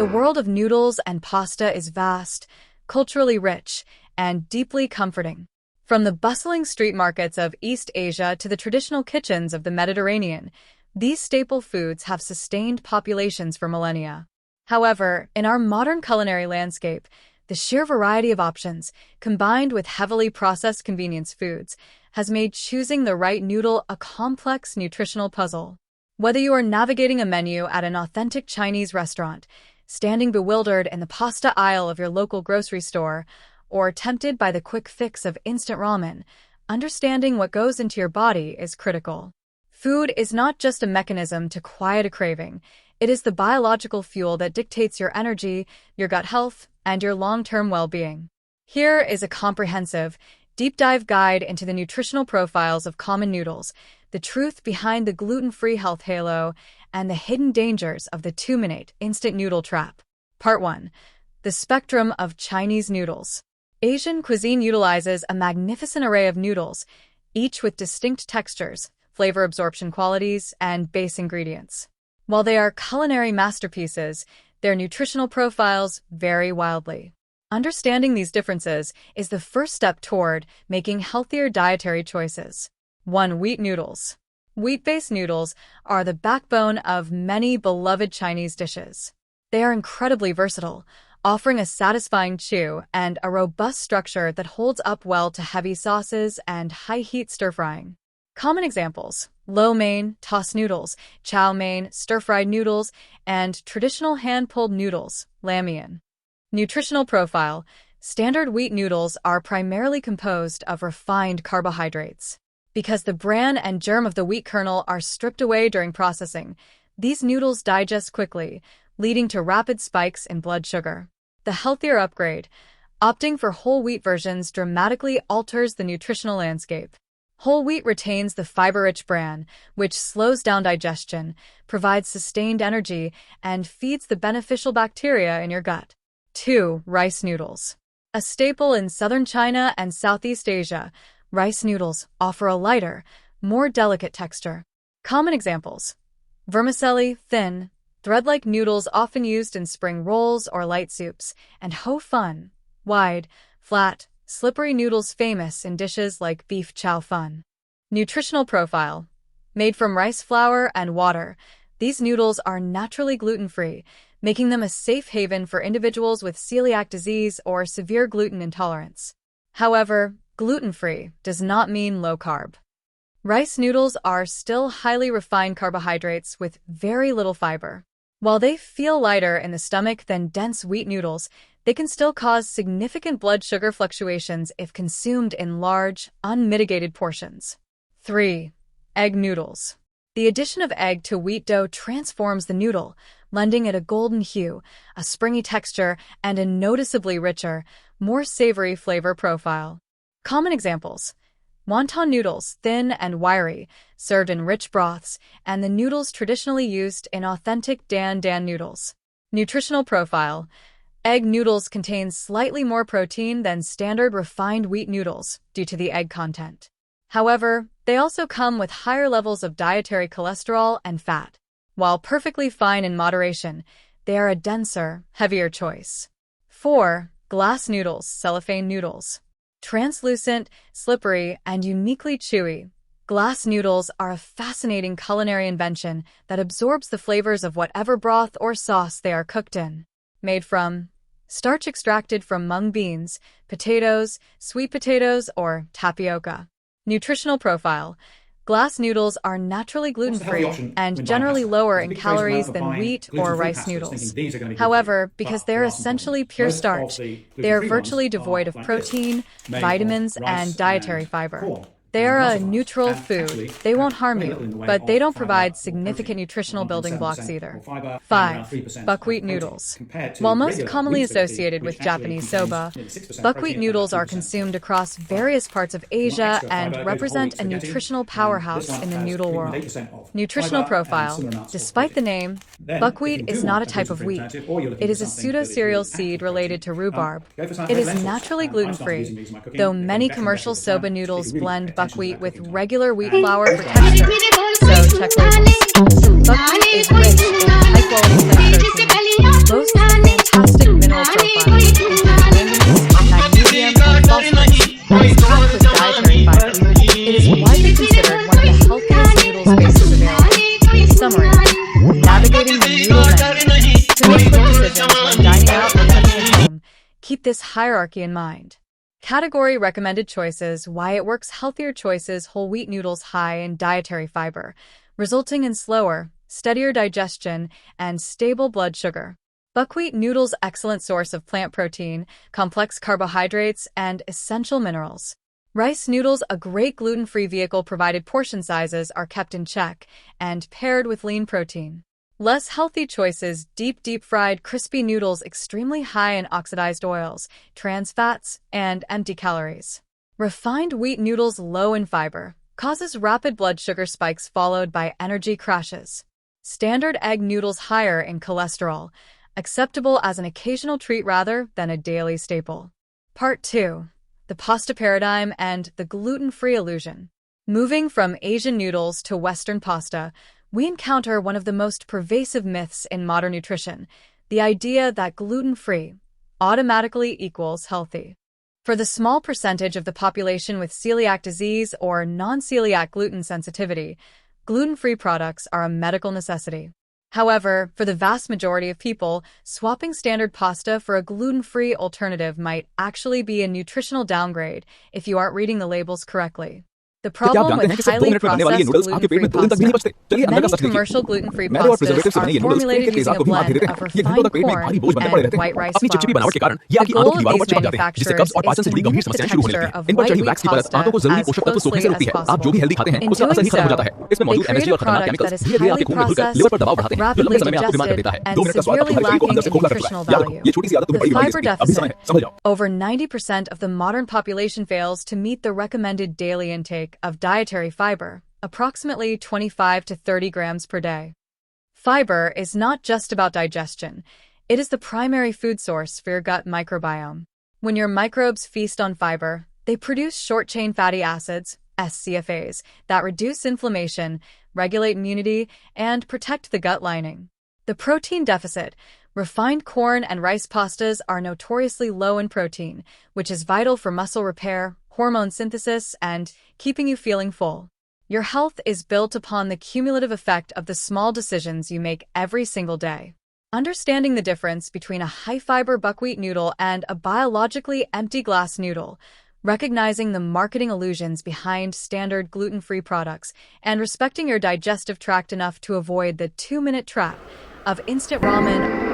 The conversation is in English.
The world of noodles and pasta is vast, culturally rich, and deeply comforting. From the bustling street markets of East Asia to the traditional kitchens of the Mediterranean, these staple foods have sustained populations for millennia. However, in our modern culinary landscape, the sheer variety of options, combined with heavily processed convenience foods, has made choosing the right noodle a complex nutritional puzzle. Whether you are navigating a menu at an authentic Chinese restaurant, standing bewildered in the pasta aisle of your local grocery store, or tempted by the quick fix of instant ramen, understanding what goes into your body is critical. Food is not just a mechanism to quiet a craving. It is the biological fuel that dictates your energy, your gut health, and your long-term well-being. Here is a comprehensive, deep-dive guide into the nutritional profiles of common noodles, the truth behind the gluten-free health halo, and the hidden dangers of the 2-minute instant noodle trap. Part 1. The spectrum of Chinese noodles. Asian cuisine utilizes a magnificent array of noodles, each with distinct textures, flavor absorption qualities, and base ingredients. While they are culinary masterpieces, their nutritional profiles vary wildly. Understanding these differences is the first step toward making healthier dietary choices. 1. Wheat noodles. Wheat-based noodles are the backbone of many beloved Chinese dishes. They are incredibly versatile, offering a satisfying chew and a robust structure that holds up well to heavy sauces and high-heat stir-frying. Common examples: lo mein, tossed noodles, chow mein, stir-fried noodles, and traditional hand-pulled noodles, ramen. Nutritional profile: standard wheat noodles are primarily composed of refined carbohydrates. Because the bran and germ of the wheat kernel are stripped away during processing, these noodles digest quickly, leading to rapid spikes in blood sugar. The healthier upgrade: opting for whole wheat versions dramatically alters the nutritional landscape. Whole wheat retains the fiber-rich bran, which slows down digestion, provides sustained energy, and feeds the beneficial bacteria in your gut. 2. Rice noodles. A staple in southern China and Southeast Asia, rice noodles offer a lighter, more delicate texture. Common examples: vermicelli, thin, thread-like noodles often used in spring rolls or light soups, and ho fun, wide, flat, slippery noodles famous in dishes like beef chow fun. Nutritional profile: made from rice flour and water, these noodles are naturally gluten-free, making them a safe haven for individuals with celiac disease or severe gluten intolerance. However, gluten-free does not mean low-carb. Rice noodles are still highly refined carbohydrates with very little fiber. While they feel lighter in the stomach than dense wheat noodles, they can still cause significant blood sugar fluctuations if consumed in large, unmitigated portions. 3. Egg noodles. The addition of egg to wheat dough transforms the noodle, lending it a golden hue, a springy texture, and a noticeably richer, more savory flavor profile. Common examples: wonton noodles, thin and wiry, served in rich broths, and the noodles traditionally used in authentic dan noodles. Nutritional profile: egg noodles contain slightly more protein than standard refined wheat noodles due to the egg content. However, they also come with higher levels of dietary cholesterol and fat. While perfectly fine in moderation, they are a denser, heavier choice. 4. Glass noodles, cellophane noodles. Translucent, slippery, and uniquely chewy, glass noodles are a fascinating culinary invention that absorbs the flavors of whatever broth or sauce they are cooked in. Made from starch extracted from mung beans, potatoes, sweet potatoes, or tapioca. Nutritional profile: glass noodles are naturally gluten-free and generally lower in calories than wheat or rice noodles. However, because they're essentially pure starch, they are virtually devoid of protein, vitamins, and dietary fiber. They are a neutral food. They won't harm you, but they don't provide significant nutritional building blocks either. 5. Buckwheat noodles. While most commonly associated with Japanese soba, buckwheat noodles are consumed across various parts of Asia and represent a nutritional powerhouse in the noodle world. Nutritional profile: despite the name, buckwheat is not a type of wheat. It is a pseudo-cereal seed related to rhubarb. It is naturally gluten-free, though many commercial soba noodles blend buckwheat with regular wheat flour for texture, so check labels. Buckwheat is rich in high-quality plant protein. Most Keep this hierarchy in mind. Category recommended choices: why it works. Healthier choices: whole wheat noodles high in dietary fiber, resulting in slower, steadier digestion and stable blood sugar. Buckwheat noodles excellent source of plant protein, complex carbohydrates, and essential minerals. Rice noodles a great gluten-free vehicle provided portion sizes are kept in check and paired with lean protein. Less healthy choices: deep-fried crispy noodles extremely high in oxidized oils, trans fats, and empty calories. Refined wheat noodles low in fiber, causes rapid blood sugar spikes followed by energy crashes. Standard egg noodles higher in cholesterol, acceptable as an occasional treat rather than a daily staple. Part 2. The pasta paradigm and the gluten-free illusion. Moving from Asian noodles to Western pasta, we encounter one of the most pervasive myths in modern nutrition, the idea that gluten-free automatically equals healthy. For the small percentage of the population with celiac disease or non-celiac gluten sensitivity, gluten-free products are a medical necessity. However, for the vast majority of people, swapping standard pasta for a gluten-free alternative might actually be a nutritional downgrade if you aren't reading the labels correctly. The problem with highly processed gluten-free pasta. Many commercial gluten-free pastas are formulated using a blend of refined corn and white rice flours. The goal of these manufacturers is to mimic the texture of white wheat pasta as closely as possible. In doing so, they create a product that is highly processed, rapidly digested, and severely lacking in nutritional value. The fiber deficit. Over 90% of the modern population fails to meet the recommended daily intake of dietary fiber, approximately 25 to 30 grams per day. Fiber is not just about digestion. It is the primary food source for your gut microbiome. When your microbes feast on fiber, they produce short-chain fatty acids, SCFAs, that reduce inflammation, regulate immunity, and protect the gut lining. The protein deficit. Refined corn and rice pastas are notoriously low in protein, which is vital for muscle repair, hormone synthesis, and keeping you feeling full. Your health is built upon the cumulative effect of the small decisions you make every single day. Understanding the difference between a high-fiber buckwheat noodle and a biologically empty glass noodle, recognizing the marketing illusions behind standard gluten-free products, and respecting your digestive tract enough to avoid the 2-minute trap of instant ramen